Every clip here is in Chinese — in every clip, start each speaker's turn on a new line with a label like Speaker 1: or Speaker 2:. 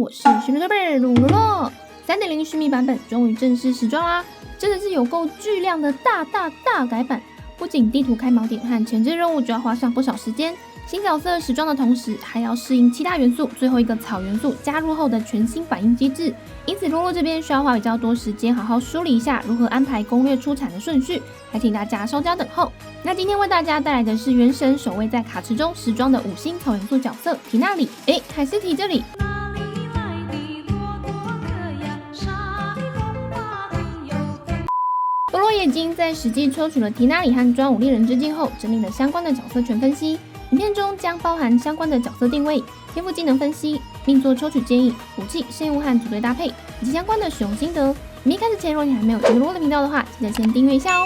Speaker 1: 我是寻米哥贝鲁罗罗。3.0 寻米版本终于正式时装啦，真的是有够巨量的大改版。不仅地图开锚点和前置任务就要花上不少时间，新角色时装的同时，还要适应7大元素最后一个草元素加入后的全新反应机制。因此，洛洛这边需要花比较多时间好好梳理一下如何安排攻略出产的顺序，还请大家稍加等候。那今天为大家带来的是原神首位在卡池中时装的5星草元素角色缇娜里。还是提这里。洛洛也已经在实际抽取了缇娜里和专武猎人之境后，整理了相关的角色全分析。影片中将包含相关的角色定位、天赋技能分析、命座抽取建议、武器、圣物和组队搭配，以及相关的使用心得。影片开始前，如果你还没有订阅洛洛的频道的话，记得先订阅一下哦。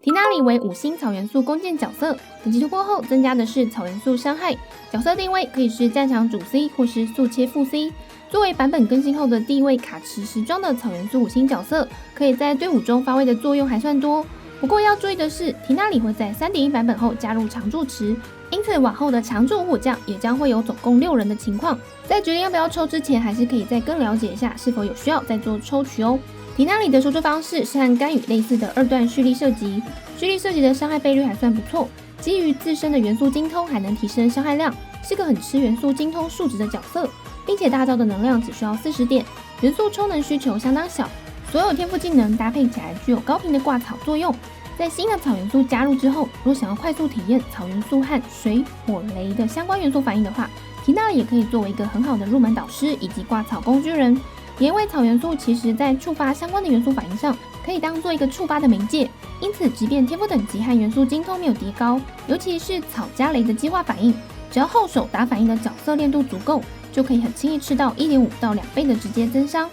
Speaker 1: 缇娜里为5星草元素弓箭角色，等级突破后增加的是草元素伤害。角色定位可以是战场主 C 或是速切副 C。作为版本更新后的第一位卡池时装的草元素5星角色，可以在队伍中发挥的作用还算多。不过要注意的是，缇娜里会在 3.1 版本后加入常驻池，因此往后的常驻火将也将会有总共6人的情况。在决定要不要抽之前，还是可以再更了解一下是否有需要再做抽取哦。缇娜里的输出方式是和甘雨类似的2段蓄力射击，蓄力射击的伤害倍率还算不错，基于自身的元素精通还能提升伤害量，是个很吃元素精通数值的角色，并且大招的能量只需要40点，元素充能需求相当小，所有天赋技能搭配起来具有高频的挂草作用。在新的草元素加入之后，若想要快速体验草元素和水、火、雷的相关元素反应的话，缇娜里也可以作为一个很好的入门导师以及挂草工具人。也因为草元素其实在触发相关的元素反应上，可以当做一个触发的媒介，因此即便天赋等级和元素精通没有叠高，尤其是草加雷的激化反应，只要后手打反应的角色练度足够，就可以很轻易吃到 1.5 到2倍的直接增伤。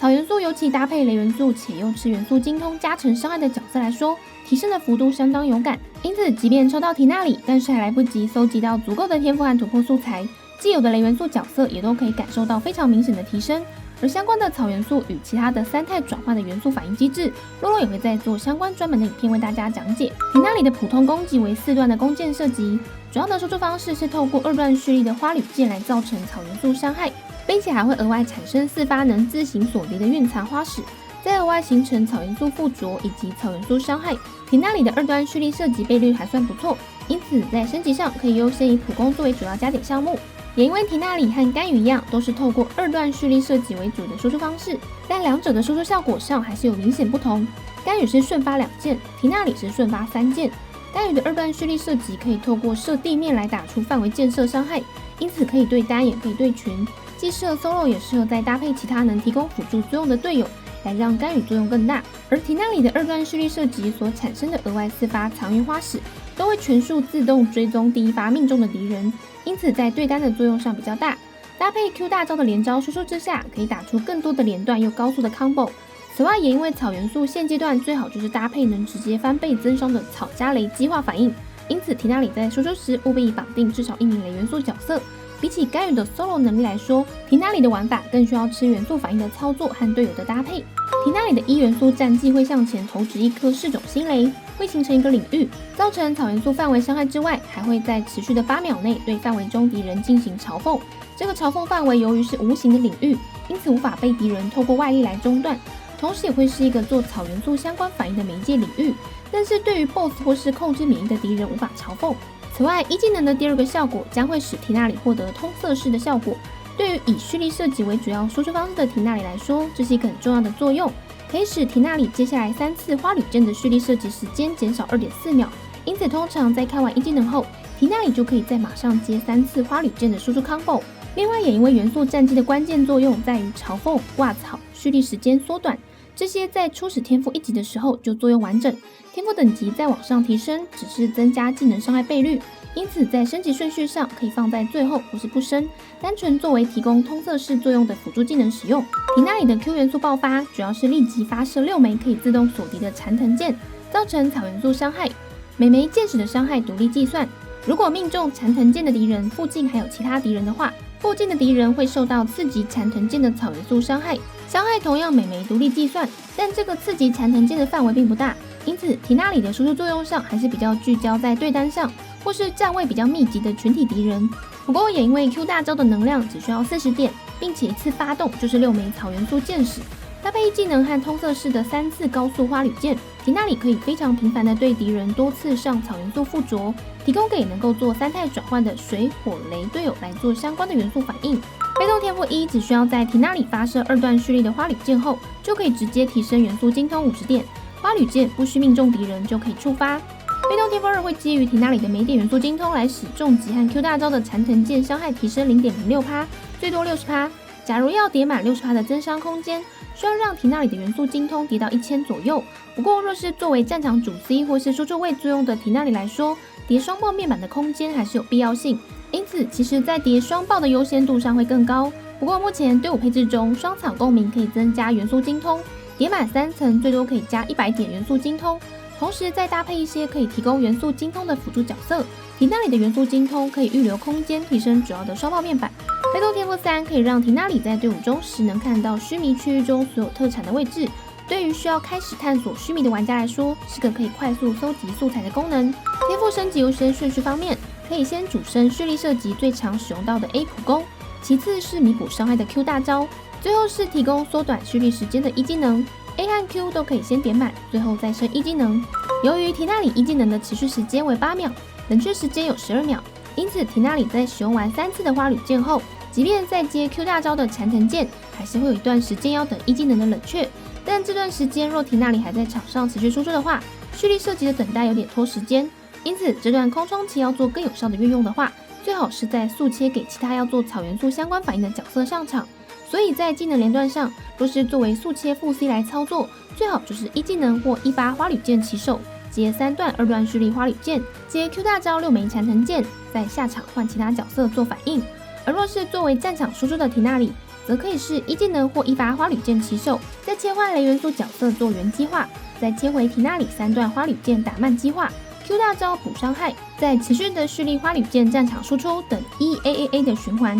Speaker 1: 草元素尤其搭配雷元素且又吃元素精通加成伤害的角色来说，提升的幅度相当有感。因此即便抽到缇娜里，但是还来不及搜集到足够的天赋和突破素材，既有的雷元素角色也都可以感受到非常明显的提升。而相关的草元素与其他的3态转换的元素反应机制，洛洛也会再做相关专门的影片为大家讲解。缇娜里的普通攻击为4段的弓箭射击，主要的输出方式是透过2段蓄力的花铝箭来造成草元素伤害，并且还会额外产生4发能自行锁敌的蕴藏花矢，再额外形成草元素附着以及草元素伤害。缇娜里的2段蓄力射击倍率还算不错，因此在升级上可以优先以普攻作为主要加点项目。也因为缇娜里和甘雨一样，都是透过2段蓄力射击为主的输出方式，但两者的输出效果上还是有明显不同。甘雨是瞬发2箭，缇娜里是瞬发3箭。甘雨的2段蓄力射击可以透过射地面来打出范围箭射伤害，因此可以对单也可以对群，既适合 solo 也适合再搭配其他能提供辅助作用的队友，来让甘雨作用更大。而缇娜里的2段蓄力射击所产生的额外4发藏云花矢，都会全数自动追踪第1发命中的敌人，因此在对单的作用上比较大。搭配 Q 大招的连招输出之下，可以打出更多的连段又高速的 combo。此外，也因为草元素现阶段最好就是搭配能直接翻倍增伤的草加雷激化反应，因此缇娜里在输出时务必绑定至少1名雷元素角色。比起甘雨的 solo 能力来说，缇娜里的玩法更需要吃元素反应的操作和队友的搭配。缇娜里的1元素战技会向前投掷1颗噬种星雷，会形成一个领域，造成草元素范围伤害之外，还会在持续的8秒内对范围中敌人进行嘲讽。这个嘲讽范围由于是无形的领域，因此无法被敌人透过外力来中断，同时也会是一个做草元素相关反应的媒介领域，但是对于 BOSS 或是控制免疫的敌人无法嘲讽。此外，一技能的第2个效果将会使缇娜里获得通色式的效果，对于以蓄力射击为主要输出方式的缇娜里来说，这是一个很重要的作用，可以使缇娜里接下来3次花铝箭的蓄力射击时间减少 2.4 秒，因此通常在开完一技能后，缇娜里就可以再马上接3次花铝箭的输出 combo。另外，也因为元素战技的关键作用在于嘲讽、挂草、蓄力时间缩短，这些在初始天赋1级的时候就作用完整，天赋等级再往上提升只是增加技能伤害倍率，因此在升级顺序上可以放在最后或是不升，单纯作为提供通色式作用的辅助技能使用。缇娜里的 Q 元素爆发主要是立即发射6枚可以自动锁敌的缠藤箭，造成草元素伤害，每枚箭矢的伤害独立计算，如果命中缠藤箭的敌人附近还有其他敌人的话，附近的敌人会受到刺激缠藤箭的草元素伤害，伤害同样每枚独立计算，但这个刺激缠藤箭的范围并不大，因此缇娜里的输出作用上还是比较聚焦在对单上，或是站位比较密集的群体敌人。不过也因为 Q 大招的能量只需要40点，并且一次发动就是6枚草元素箭矢，搭配技能和通色式的3次高速花旅箭，缇娜里可以非常频繁的对敌人多次上草元素附着，提供给能够做3态转换的水、火、雷队友来做相关的元素反应。被动天赋1只需要在缇娜里发射2段蓄力的花旅箭后，就可以直接提升元素精通50点，花旅箭不需命中敌人就可以触发。被动天赋2会基于缇娜里的每点元素精通来使重击和 Q 大招的缠藤剑伤害提升 0.06%， 最多60%。假如要叠满60%的增伤空间，需要让缇娜里的元素精通叠到1000左右。不过若是作为战场主 C 或是输出位作用的缇娜里来说，叠双爆面板的空间还是有必要性，因此其实在叠双爆的优先度上会更高。不过目前队伍配置中，双草共鸣可以增加元素精通，叠满3层最多可以加100点元素精通。同时再搭配一些可以提供元素精通的辅助角色，缇娜里的元素精通可以预留空间提升主要的双爆面板。被动天赋3可以让缇娜里在队伍中时能看到须弥区域中所有特产的位置，对于需要开始探索须弥的玩家来说，是个可以快速搜集素材的功能。天赋升级优先顺序方面，可以先主升蓄力射击最常使用到的 A 普攻，其次是弥补伤害的 Q 大招，最后是提供缩短蓄力时间的一技能。A 和 Q 都可以先点满，最后再升一技能。由于缇娜里一技能的持续时间为8秒，冷却时间有12秒，因此缇娜里在使用完3次的花旅箭后，即便再接 Q 大招的缠藤剑，还是会有一段时间要等一技能的冷却。但这段时间若缇娜里还在场上持续输出的话，蓄力射击的等待有点拖时间，因此这段空窗期要做更有效的运用的话，最好是在速切给其他要做草元素相关反应的角色上场。所以在技能连段上，若是作为速切副 C 来操作，最好就是一技能或一发花旅箭起手，接3段2段蓄力花旅箭，接 Q 大招6枚缠藤箭，在下场换其他角色做反应。而若是作为战场输出的缇娜里，则可以是一技能或一发花旅箭起手，再切换雷元素角色做原激化，再切回缇娜里3段花旅箭打慢激化， Q 大招补伤害，再持续的蓄力花旅箭战场输出等 EAAA 的循环。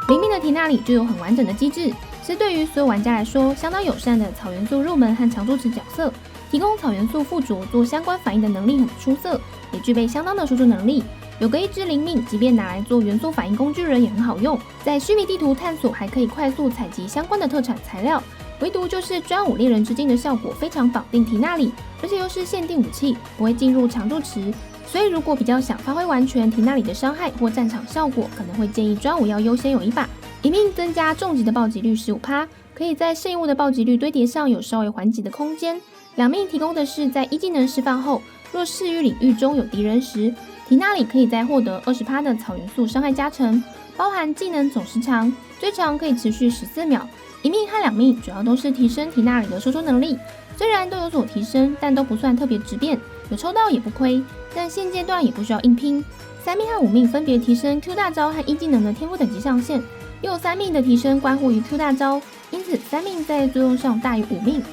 Speaker 1: 灵命的缇娜里就有很完整的机制，是对于所有玩家来说相当友善的草元素入门和常驻值角色，提供草元素附着做相关反应的能力很出色，也具备相当的输出能力。有个一只灵命，即便拿来做元素反应工具人也很好用。在须弥地图探索还可以快速采集相关的特产材料，唯独就是专武猎人之境的效果非常绑定缇娜里，而且又是限定武器，不会进入常驻池。所以如果比较想发挥完全缇娜里的伤害或战场效果，可能会建议专武要优先有一把。一命增加重击的暴击率 15%， 可以在圣遗物的暴击率堆叠上有稍微缓解的空间。2命提供的是在一技能释放后，若视域领域中有敌人时，缇娜里可以再获得 20% 的草元素伤害加成，包含技能总时长，最长可以持续14秒。1命和2命主要都是提升缇娜里的输出能力，虽然都有所提升，但都不算特别质变，有抽到也不亏，但现阶段也不需要硬拼。3命和5命分别提升 Q 大招和一技能的天赋等级上限，又有3命的提升关乎于 Q 大招，因此3命在作用上大于5命。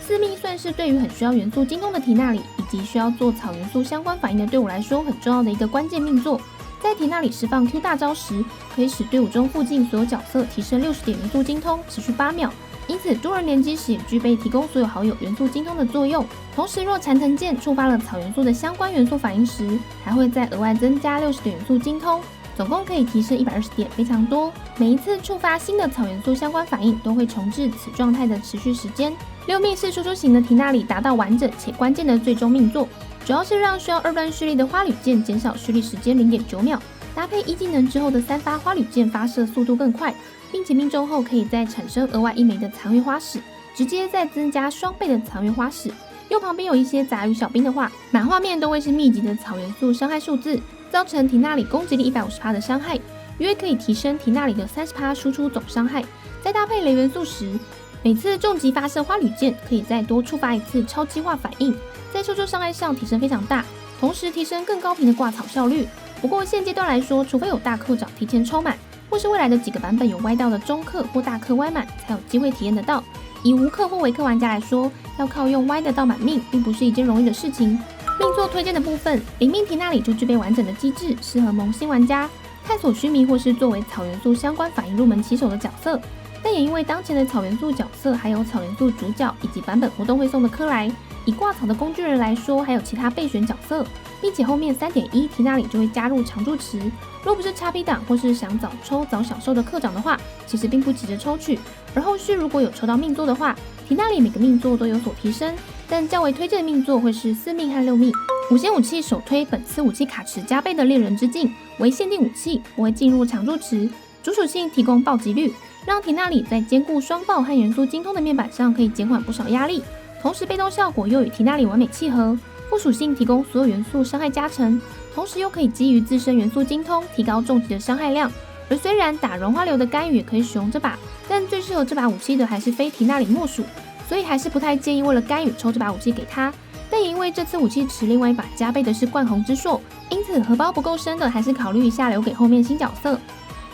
Speaker 1: 4命算是对于很需要元素精通的缇娜里以及需要做草元素相关反应的队伍来说很重要的一个关键命座。在缇娜里释放 Q 大招时，可以使队伍中附近所有角色提升60点元素精通，持续8秒，因此多人联机时也具备提供所有好友元素精通的作用。同时若缠藤剑触发了草元素的相关元素反应时，还会再额外增加60点元素精通，总共可以提升120点，非常多。每一次触发新的草元素相关反应都会重置此状态的持续时间。6命是输出型的缇娜里达到完整且关键的最终命座，主要是让需要2段蓄力的花旅箭减少蓄力时间 0.9秒，搭配一技能之后的3发花旅箭发射速度更快，并且命中后可以再产生额外1枚的残月花矢，直接再增加双倍的残月花矢。右旁边有一些杂鱼小兵的话，满画面都会是密集的草元素伤害数字，造成缇娜里攻击力 150% 的伤害，约可以提升缇娜里的 30% 输出总伤害。再搭配雷元素时，每次重击发射花旅箭可以再多触发1次超激化反应，在输出伤害上提升非常大，同时提升更高频的挂草效率。不过现阶段来说，除非有大课长提前抽满，或是未来的几个版本有歪到的中课或大课歪满，才有机会体验得到。以无课或微课玩家来说，要靠用歪的到满命，并不是一件容易的事情。命座推荐的部分，灵命缇娜里就具备完整的机制，适合萌新玩家探索须弥或是作为草元素相关反应入门起手的角色。但也因为当前的草元素角色还有草元素主角以及版本活动会送的科莱，以挂草的工具人来说，还有其他备选角色，并且后面3.1提纳里就会加入常驻池。若不是叉 P 档或是想早抽早享受的课长的话，其实并不急着抽取。而后续如果有抽到命座的话，提纳里每个命座都有所提升，但较为推荐的命座会是4命和6命。5星武器首推本次武器卡池加倍的猎人之镜，为限定武器，不会进入常驻池，主属性提供暴击率，让提纳里在兼顾双爆和元素精通的面板上可以减缓不少压力。同时被动效果又与提纳里完美契合，副属性提供所有元素伤害加成，同时又可以基于自身元素精通提高重击的伤害量。而虽然打融化流的干预也可以使用这把，但最适合这把武器的还是非提纳里莫属，所以还是不太建议为了干预抽这把武器给他。但也因为这次武器池另外一把加倍的是灌红之硕，因此荷包不够深的还是考虑一下留给后面新角色。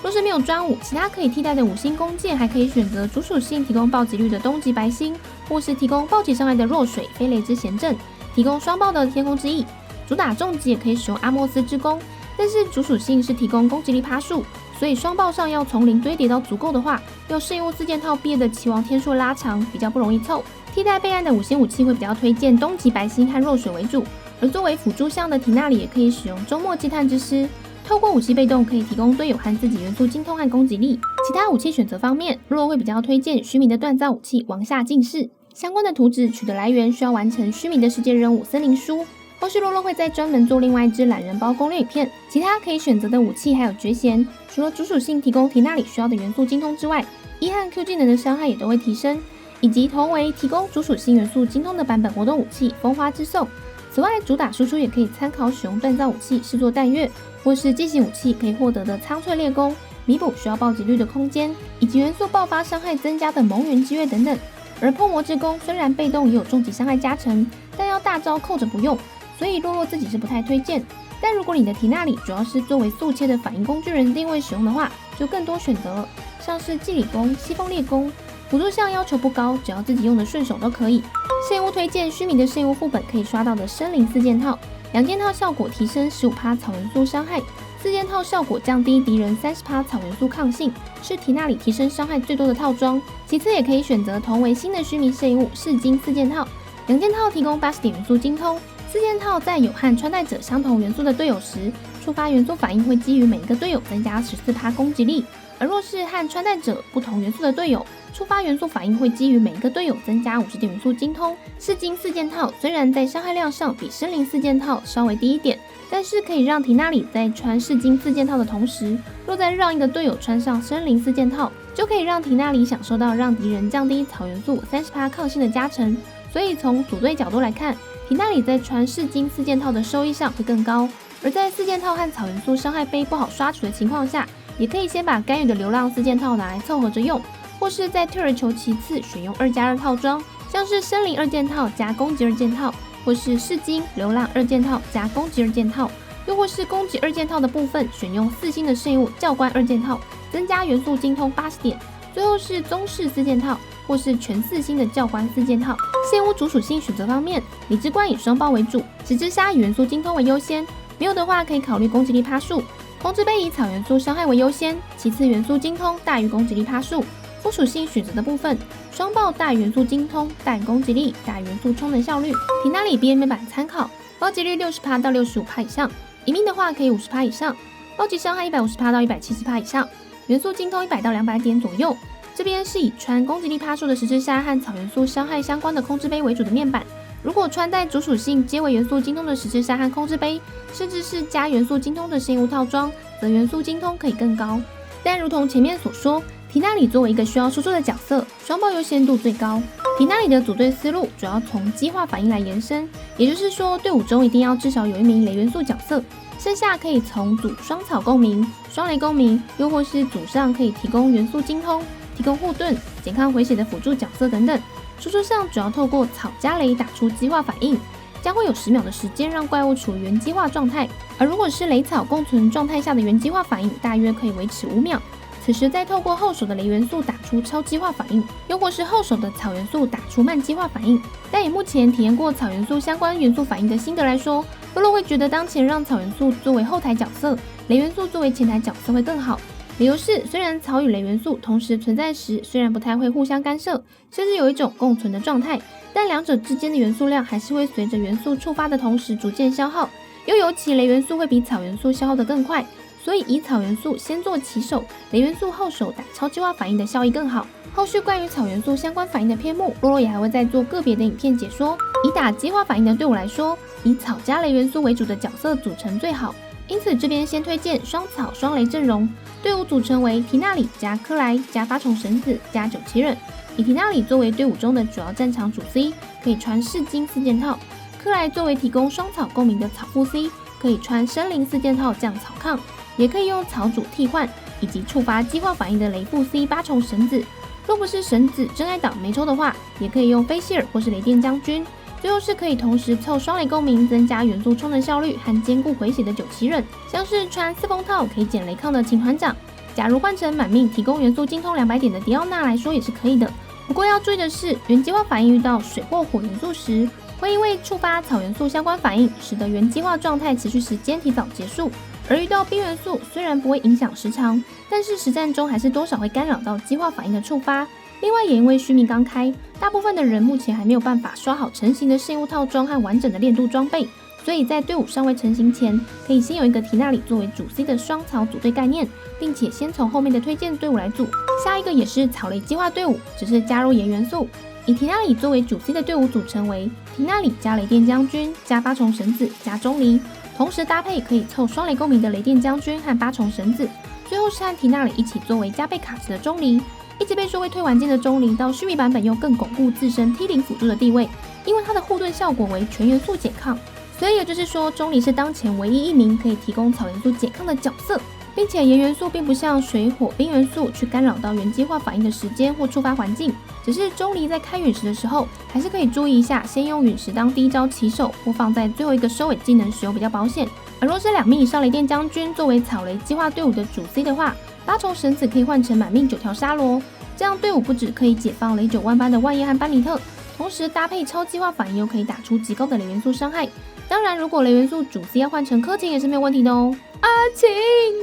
Speaker 1: 若是没有专武，其他可以替代的5星弓箭还可以选择主属性提供暴击率的东极白星，或是提供暴击伤害的弱水飞雷之贤阵，提供双爆的天空之翼。主打重击也可以使用阿莫斯之弓，但是主属性是提供攻击力趴数，所以双爆上要从零堆叠到足够的话，要适应4件套毕业的期王天数拉长，比较不容易凑。替代备案的5星武器会比较推荐东极白星和弱水为主，而作为辅助项的提纳里也可以使用周末积碳之师。透过武器被动可以提供队友和自己元素精通和攻击力。其他武器选择方面，洛会比较推荐虚名的锻造武器王下进士。相关的图纸取得来源需要完成虚名的世界任务森林书。后续洛会再专门做另外一支懒人包攻略影片。其他可以选择的武器还有绝贤，除了主属性提供提纳里需要的元素精通之外，E 和 Q 技能的伤害也都会提升，以及同为提供主属性元素精通的版本活动武器风花之颂。此外，主打输出也可以参考使用锻造武器视作弹月，或是机型武器可以获得的苍翠烈弓，弥补需要暴击率的空间，以及元素爆发伤害增加的蒙元之月等等。而破魔之弓虽然被动也有重击伤害加成，但要大招扣着不用，所以洛自己是不太推荐。但如果你的提纳里主要是作为速切的反应工具人定位使用的话，就更多选择了，像是祭礼弓、西风烈弓。辅助项要求不高，只要自己用的顺手都可以。圣物推荐虚名的圣物副本可以刷到的森林4件套，2件套效果提升15%草元素伤害，4件套效果降低敌人30%草元素抗性，是提纳里提升伤害最多的套装。其次也可以选择同为新的虚名圣物噬金4件套，2件套提供80点元素精通，4件套在有和穿戴者相同元素的队友时，触发元素反应会基于每一个队友增加14%攻击力。而若是和穿戴者不同元素的队友，触发元素反应会基于每一个队友增加50点元素精通。噬金4件套虽然在伤害量上比森林4件套稍微低一点，但是可以让提纳里在穿噬金4件套的同时，若再让一个队友穿上森林4件套，就可以让提纳里享受到让敌人降低草元素30%抗性的加成。所以从组队角度来看，提纳里在穿噬金4件套的收益上会更高。而在4件套和草元素伤害杯不好刷取的情况下，也可以先把干预的流浪4件套拿来凑合着用，或是在退而求其次选用2+2套装，像是森林2件套加攻击2件套，或是噬金流浪2件套加攻击2件套，又或是攻击2件套的部分选用4星的圣物教官2件套，增加元素精通80点，最后是宗室4件套，或是全4星的教官4件套。圣物主属性选择方面，理之冠以双爆为主，十之沙以元素精通为优先，没有的话可以考虑攻击力趴数。空之杯以草元素伤害为优先，其次元素精通大于攻击力趴数。副属性选择的部分，双爆大于元素精通，大于攻击力，大于元素充能效率。提纳里 BM 版参考，暴击率60%到65%以上，一命的话可以50%以上，暴击伤害150%到170%以上，元素精通100到200点左右。这边是以穿攻击力趴数的十之沙和草元素伤害相关的空之杯为主的面板。如果穿戴主属性皆为元素精通的十之沙和空之杯，甚至是加元素精通的圣物套装，则元素精通可以更高。但如同前面所说，提纳里作为一个需要输出的角色，双爆优先度最高。提纳里的组队思路主要从激化反应来延伸，也就是说队伍中一定要至少有一名雷元素角色，剩下可以从组双草共鸣、双雷共鸣，又或是组上可以提供元素精通、提供护盾、减抗回血的辅助角色等等。输出上主要透过草加雷打出激化反应，将会有10秒的时间让怪物处于原激化状态，而如果是雷草共存状态下的原激化反应，大约可以维持5秒。此时再透过后手的雷元素打出超激化反应，又或是后手的草元素打出慢激化反应。但以目前体验过草元素相关元素反应的心得来说，洛会觉得当前让草元素作为后台角色，雷元素作为前台角色会更好。理由是，虽然草与雷元素同时存在时，虽然不太会互相干涉，甚至有一种共存的状态，但两者之间的元素量还是会随着元素触发的同时逐渐消耗。又尤其雷元素会比草元素消耗得更快，所以以草元素先做起手，雷元素后手打超激化反应的效益更好。后续关于草元素相关反应的篇目，洛洛也还会再做个别的影片解说。以打激化反应的队伍来说，以草加雷元素为主的角色组成最好，因此这边先推荐双草双雷阵容，队伍组成为缇娜里加克莱加八重神子加九岐忍。以缇娜里作为队伍中的主要战场主 C， 可以穿噬金4件套；克莱作为提供双草共鸣的草副 C， 可以穿森林4件套降草抗，也可以用草主替换，以及触发激化反应的雷副 C 八重神子。若不是神子真爱党没抽的话，也可以用菲希尔或是雷电将军。最后是可以同时凑双雷共鸣，增加元素充能效率和兼顾回血的九岐忍，像是穿4风套可以减雷抗的秦团长。假如换成满命提供元素精通200点的迪奥娜来说也是可以的。不过要注意的是，原激化反应遇到水或火元素时，会因为触发草元素相关反应，使得原激化状态持续时间提早结束。而遇到冰元素虽然不会影响时长，但是实战中还是多少会干扰到激化反应的触发。另外也因为虚名刚开，大部分的人目前还没有办法刷好成型的圣物套装和完整的炼度装备，所以在队伍尚未成型前，可以先有一个缇娜里作为主 C 的双草组队概念，并且先从后面的推荐队伍来组。下一个也是草雷激化队伍，只是加入盐元素，以缇娜里作为主 C 的队伍组成为缇娜里加雷电将军加八重神子加钟离，同时搭配可以凑双雷共鸣的雷电将军和八重神子，最后是和缇娜里一起作为加倍卡池的钟离。一直被说会退完件的钟离，到虚拟版本又更巩固自身 T0 辅助的地位，因为它的护盾效果为全元素减抗，所以也就是说，钟离是当前唯一一名可以提供草元素减抗的角色，并且盐元素并不像水火冰元素去干扰到原激化反应的时间或触发环境，只是钟离在开陨石的时候，还是可以注意一下，先用陨石当第一招起手，或放在最后一个收尾技能使用比较保险。而若是2名以上雷电将军作为草雷激化队伍的主 C 的话，八重神子可以换成满命9条沙罗，这样队伍不只可以解放雷9万般的万叶和班尼特，同时搭配超激化反应又可以打出极高的雷元素伤害。当然，如果雷元素主 C 要换成柯琴也是没有问题的哦。阿琴，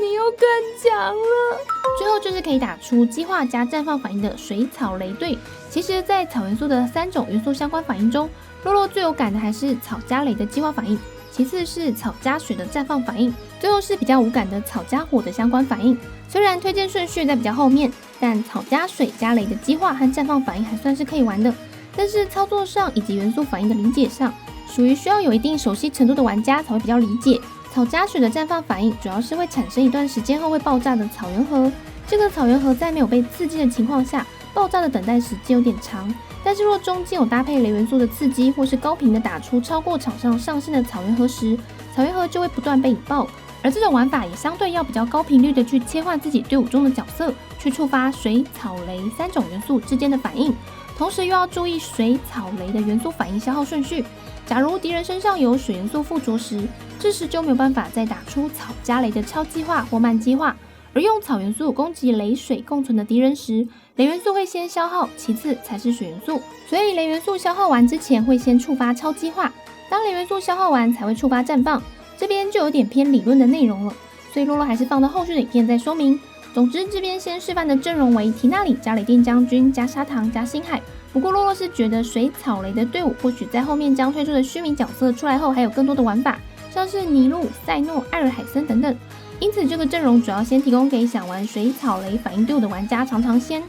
Speaker 1: 你又更强了。最后就是可以打出激化加绽放反应的水草雷队。其实，在草元素的3种元素相关反应中，洛洛最有感的还是草加雷的激化反应，其次是草加水的绽放反应，最后是比较无感的草加火的相关反应。虽然推荐顺序在比较后面，但草加水加雷的激化和绽放反应还算是可以玩的，但是操作上以及元素反应的理解上，属于需要有一定熟悉程度的玩家才会比较理解。草加水的绽放反应主要是会产生一段时间后会爆炸的草原核，这个草原核在没有被刺激的情况下，爆炸的等待时间有点长，但是若中间有搭配雷元素的刺激，或是高频的打出超过场上上限的草原核时，草原核就会不断被引爆。而这种玩法也相对要比较高频率的去切换自己队伍中的角色，去触发水、草、雷3种元素之间的反应，同时又要注意水、草、雷的元素反应消耗顺序。假如敌人身上有水元素附着时，这时就没有办法再打出草加雷的超激化或慢激化，而用草元素攻击雷水共存的敌人时，雷元素会先消耗，其次才是水元素，所以雷元素消耗完之前会先触发超激化，当雷元素消耗完才会触发绽放。这边就有点偏理论的内容了，所以洛洛还是放到后续的影片再说明。总之，这边先示范的阵容为缇娜里加雷电将军加砂糖加星海。不过洛洛是觉得水草雷的队伍或许在后面将推出的虚名角色出来后，还有更多的玩法，像是尼禄、赛诺、艾尔海森等等。因此这个阵容主要先提供给想玩水草雷反应队伍的玩家尝尝鲜。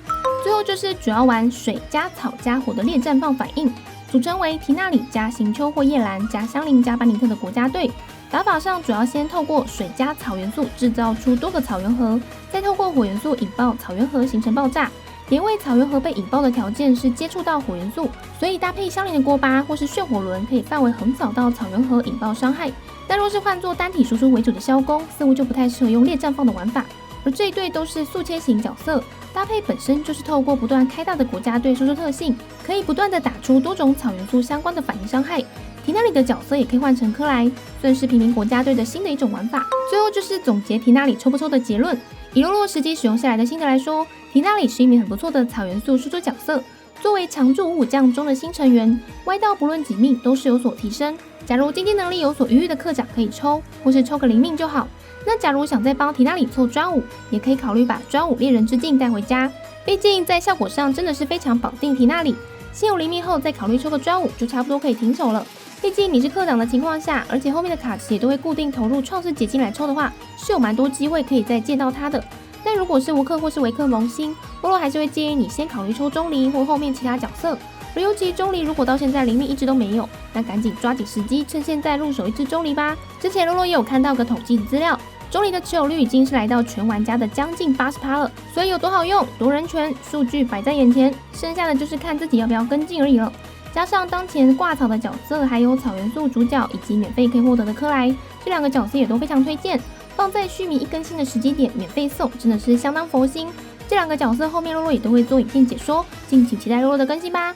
Speaker 1: 最后就是主要玩水加草加火的烈绽放反应，组成为缇娜里加行秋或叶兰加香菱加班尼特的国家队。打法上主要先透过水加草元素制造出多个草原核，再透过火元素引爆草原核形成爆炸。因为草原核被引爆的条件是接触到火元素，所以搭配相邻的锅巴或是炫火轮，可以范围横扫到草原核引爆伤害。但若是换作单体输出为主的萧公，似乎就不太适合用烈绽放的玩法。而这一队都是速切型角色，搭配本身就是透过不断开大的国家队输出特性，可以不断的打出多种草元素相关的反应伤害。缇娜里的角色也可以换成科莱，算是平民国家队的新的一种玩法。最后就是总结缇娜里抽不抽的结论。以洛洛实际使用下来的心得来说，缇娜里是一名很不错的草元素输出角色。作为常驻55将中的新成员，歪到不论几命都是有所提升。假如经济能力有所余裕的课长可以抽，或是抽个0命就好。那假如想再帮缇娜里凑专武，也可以考虑把专武猎人之镜带回家，毕竟在效果上真的是非常绑定缇娜里。心有灵迷后，再考虑抽个专武，就差不多可以停手了。毕竟你是课长的情况下，而且后面的卡池也都会固定投入创世结晶来抽的话，是有蛮多机会可以再见到他的。但如果是无氪或是维克萌新，洛洛还是会建议你先考虑抽钟离或后面其他角色。而尤其钟离如果到现在灵力一直都没有，那赶紧抓紧时机，趁现在入手一只钟离吧。之前洛洛也有看到个统计的资料，钟离的持有率已经是来到全玩家的将近80%了，所以有多好用、多人权，数据摆在眼前，剩下的就是看自己要不要跟进而已了。加上当前挂草的角色，还有草元素主角以及免费可以获得的克莱，这2个角色也都非常推荐。放在须弥一更新的时机点免费送，真的是相当佛心。这2个角色后面洛洛也都会做影片解说，敬请期待洛洛的更新吧。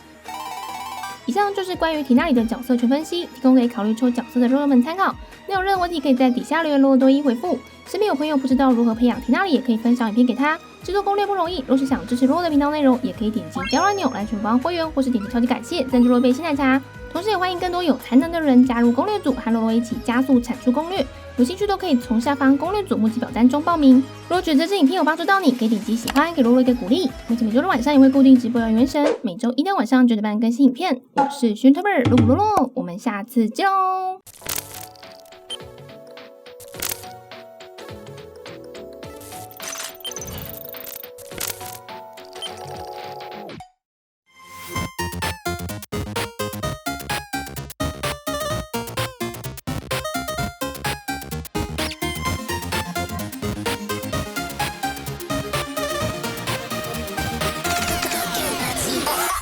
Speaker 1: 以上就是关于缇娜里的角色全分析，提供给考虑抽角色的肉肉们参考。那有任何问题可以在底下留言，洛洛都一回复。身边有朋友不知道如何培养缇娜里，也可以分享影片给他。制作攻略不容易，若是想支持洛洛的频道内容，也可以点击加入按钮来全方会员，或是点击超级感谢赞助洛洛杯鲜奶茶。同时也欢迎更多有才能的人加入攻略组，和洛洛一起加速产出攻略。有兴趣都可以从下方攻略组募集表单中报名。如果觉得这支影片有帮助到你，可以点击喜欢，给洛洛一个鼓励。每周的晚上也会固定直播原神，每周1到晚上9点半更新影片。我是宣特贝尔露露洛洛，我们下次见喽。